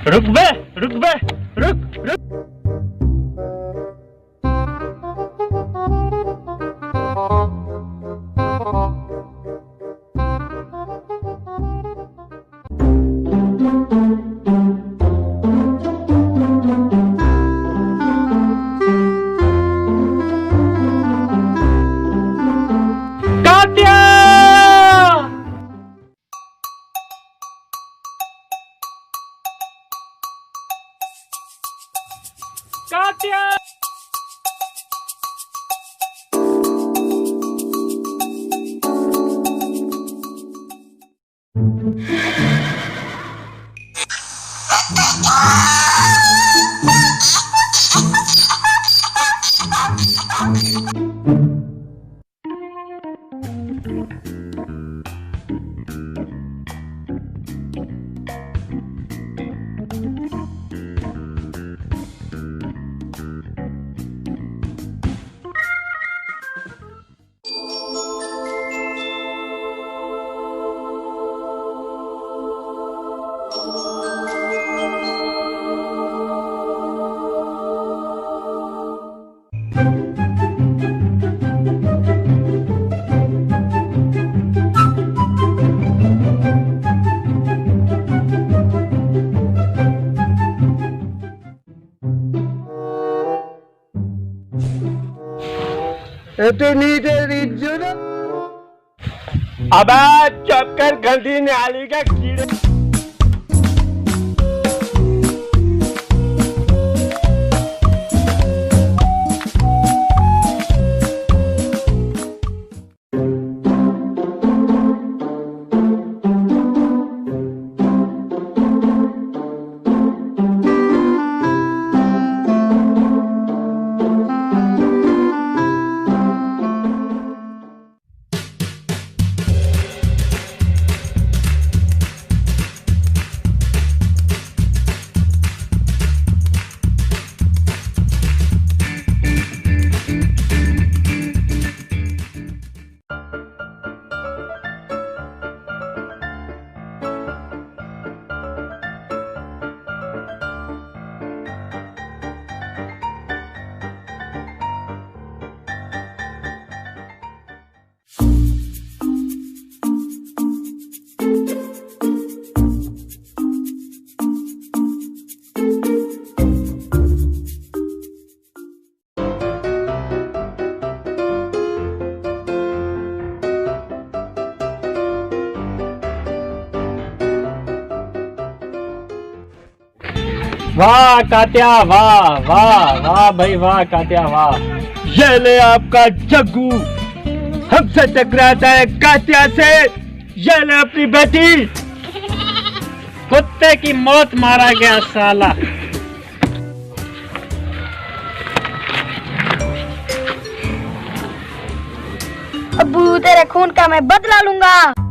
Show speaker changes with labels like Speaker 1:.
Speaker 1: रुक बे, रुक बे, रुक रुक। कात्या! कात्या!
Speaker 2: इतनी तेरी जुर्म।
Speaker 1: अबे चुप कर, गंदी नाली का कीड़े। वाह कात्या, वाह वाह वाह भाई, वाह कात्या वाह। ये ले आपका जग्गू, हमसे टकराता है कात्या से। ये ले अपनी बेटी। कुत्ते की मौत मारा गया साला।
Speaker 3: अब्बू तेरे खून का मैं बदला लूंगा।